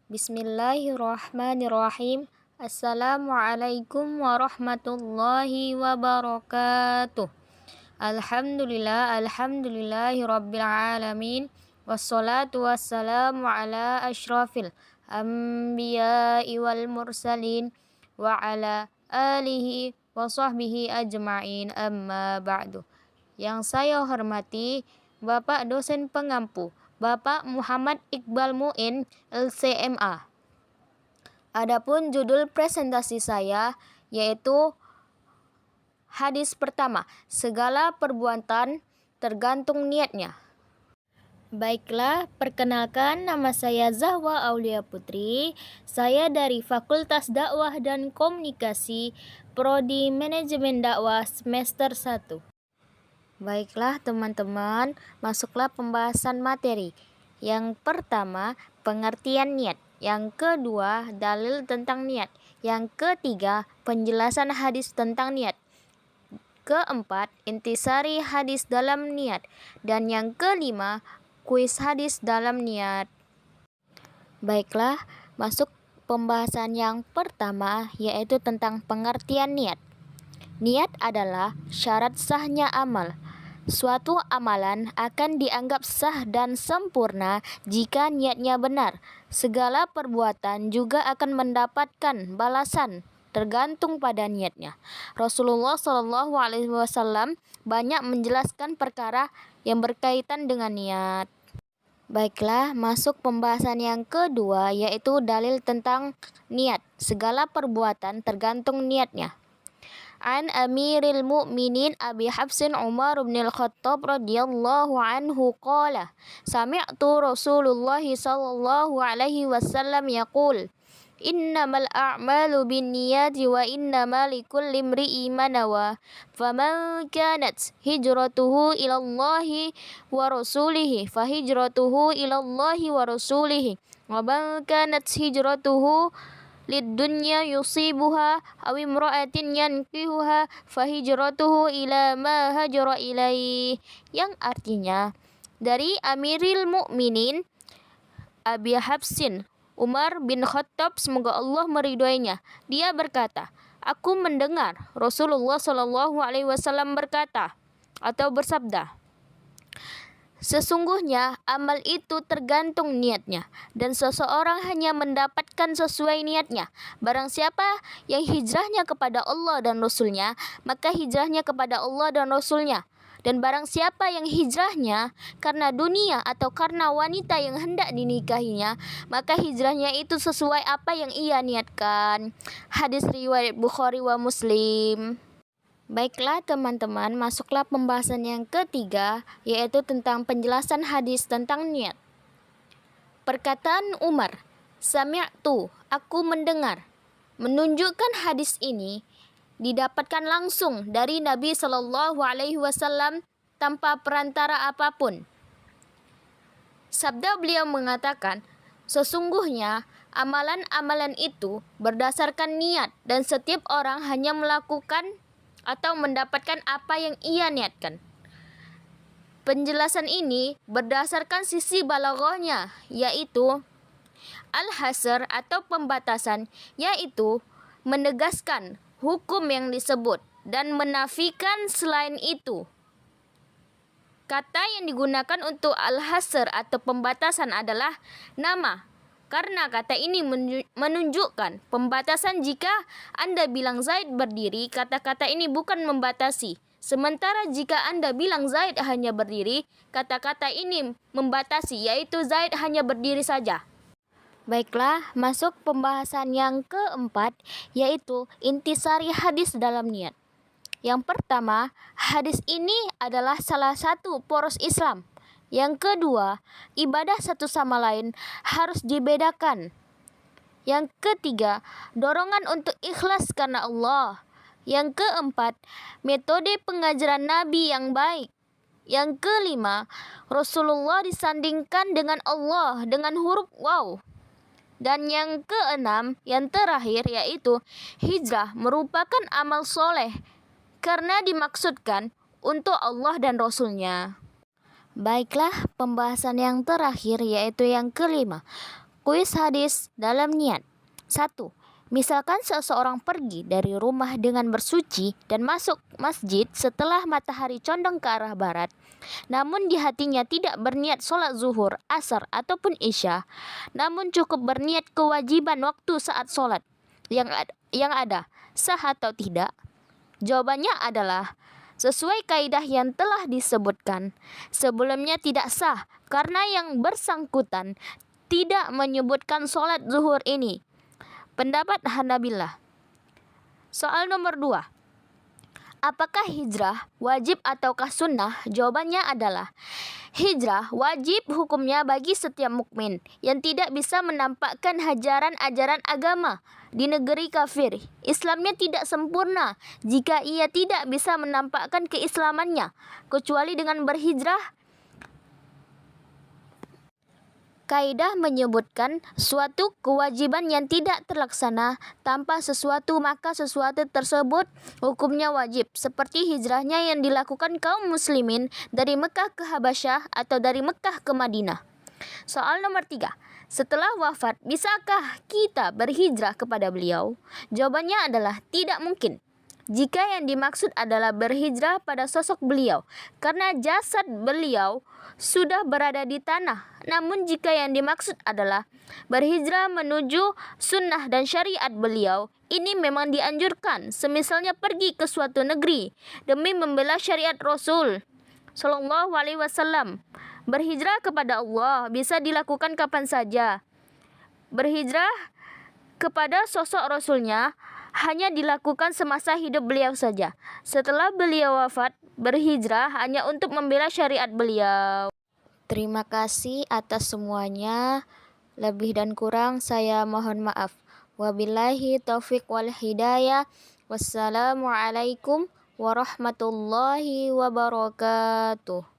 Bismillahirrahmanirrahim. Assalamualaikum warahmatullahi wabarakatuh. Alhamdulillahi rabbil alamin. Wassalatu wassalamu ala ashrafil anbiya'i wal mursalin wa ala alihi wa sahbihi ajma'in, amma ba'du. Yang saya hormati Bapak dosen pengampu Bapak Muhammad Iqbal Muin, LCMA. Adapun judul presentasi saya yaitu hadis pertama, segala perbuatan tergantung niatnya. Baiklah, perkenalkan, nama saya Zahwa Aulia Putri. Saya dari Fakultas Dakwah dan Komunikasi, Prodi Manajemen Dakwah semester 1. Baiklah teman-teman, masuklah pembahasan materi. Yang pertama, pengertian niat. Yang kedua, dalil tentang niat. Yang ketiga, penjelasan hadis tentang niat. Keempat, intisari hadis dalam niat. Dan yang kelima, kuis hadis dalam niat. Baiklah, masuk pembahasan yang pertama, yaitu tentang pengertian niat. Niat adalah syarat sahnya amal. Suatu amalan akan dianggap sah dan sempurna jika niatnya benar. Segala perbuatan juga akan mendapatkan balasan tergantung pada niatnya. Rasulullah SAW banyak menjelaskan perkara yang berkaitan dengan niat. Baiklah, masuk pembahasan yang kedua, yaitu dalil tentang niat. Segala perbuatan tergantung niatnya. An Amiril Mu'minin Abi Hafsin Umar bin Al-Khattab radhiyallahu anhu qala sami'tu Rasulullah sallallahu alaihi wasallam yaqul innamal a'malu binniyati wa innamal likulli imri'in ma nawa faman kanat hijratuhu ila Allahi wa rasulihi fa hijratuhu ila Allahi wa rasulihi wa man kanat hijratuhu lidunya yusibuha aw imra'atin yankihuha fahijratuhu ila ma hajara ilaih, yang artinya dari Amiril Mukminin Abi Hafsin Umar bin Khattab, semoga Allah meridhoinya, dia berkata, aku mendengar Rasulullah Shallallahu Alaihi Wasallam berkata atau bersabda, sesungguhnya amal itu tergantung niatnya, dan seseorang hanya mendapatkan sesuai niatnya. Barang siapa yang hijrahnya kepada Allah dan Rasulnya, maka hijrahnya kepada Allah dan Rasulnya. Dan barang siapa yang hijrahnya karena dunia atau karena wanita yang hendak dinikahinya, maka hijrahnya itu sesuai apa yang ia niatkan. Hadis riwayat Bukhari wa Muslim. Baiklah teman-teman, masuklah pembahasan yang ketiga, yaitu tentang penjelasan hadis tentang niat. Perkataan Umar, sami'tu, aku mendengar, menunjukkan hadis ini didapatkan langsung dari Nabi Shallallahu Alaihi Wasallam tanpa perantara apapun. Sabda beliau mengatakan, sesungguhnya amalan-amalan itu berdasarkan niat, dan setiap orang hanya melakukan atau mendapatkan apa yang ia niatkan. Penjelasan ini berdasarkan sisi balaghahnya, yaitu al-hasr atau pembatasan, yaitu menegaskan hukum yang disebut dan menafikan selain itu. Kata yang digunakan untuk al-hasr atau pembatasan adalah nama, karena kata ini menunjukkan pembatasan. Jika Anda bilang Zaid berdiri, kata-kata ini bukan membatasi. Sementara jika Anda bilang Zaid hanya berdiri, kata-kata ini membatasi, yaitu Zaid hanya berdiri saja. Baiklah, masuk pembahasan yang keempat, yaitu intisari hadis dalam niat. Yang pertama, hadis ini adalah salah satu poros Islam. Yang kedua, ibadah satu sama lain harus dibedakan. Yang ketiga, dorongan untuk ikhlas karena Allah. Yang keempat, metode pengajaran Nabi yang baik. Yang kelima, Rasulullah disandingkan dengan Allah dengan huruf waw. Dan yang keenam, yang terakhir, yaitu hijrah merupakan amal soleh karena dimaksudkan untuk Allah dan Rasulnya. Baiklah, pembahasan yang terakhir, yaitu yang kelima, Kuis hadis dalam niat. 1. Misalkan seseorang pergi dari rumah dengan bersuci dan masuk masjid setelah matahari condong ke arah barat, namun di hatinya tidak berniat sholat zuhur, asar, ataupun isya, namun cukup berniat kewajiban waktu saat sholat yang ada, sah atau tidak? Jawabannya adalah sesuai kaidah yang telah disebutkan sebelumnya tidak sah karena yang bersangkutan tidak menyebutkan sholat zuhur ini. Pendapat Hanabilah. Soal nomor 2. Apakah hijrah wajib ataukah sunnah? Jawabannya adalah hijrah wajib hukumnya bagi setiap mukmin yang tidak bisa menampakkan ajaran agama di negeri kafir. Islamnya tidak sempurna jika ia tidak bisa menampakkan keislamannya kecuali dengan berhijrah. Kaidah menyebutkan suatu kewajiban yang tidak terlaksana tanpa sesuatu, maka sesuatu tersebut hukumnya wajib, seperti hijrahnya yang dilakukan kaum muslimin dari Mekah ke Habasyah atau dari Mekah ke Madinah. Soal nomor 3. Setelah wafat, bisakah kita berhijrah kepada beliau? Jawabannya adalah tidak mungkin. Jika yang dimaksud adalah berhijrah pada sosok beliau, karena jasad beliau sudah berada di tanah. Namun jika yang dimaksud adalah berhijrah menuju sunnah dan syariat beliau, ini memang dianjurkan, semisalnya pergi ke suatu negeri demi membela syariat Rasul Shallallahu Alaihi Wasallam. Berhijrah kepada Allah bisa dilakukan kapan saja. Berhijrah kepada sosok Rasulnya hanya dilakukan semasa hidup beliau saja. Setelah beliau wafat, berhijrah hanya untuk membela syariat beliau. Terima kasih atas semuanya. Lebih dan kurang saya mohon maaf. Wabillahi taufiq wal hidayah. Wassalamualaikum warahmatullahi wabarakatuh.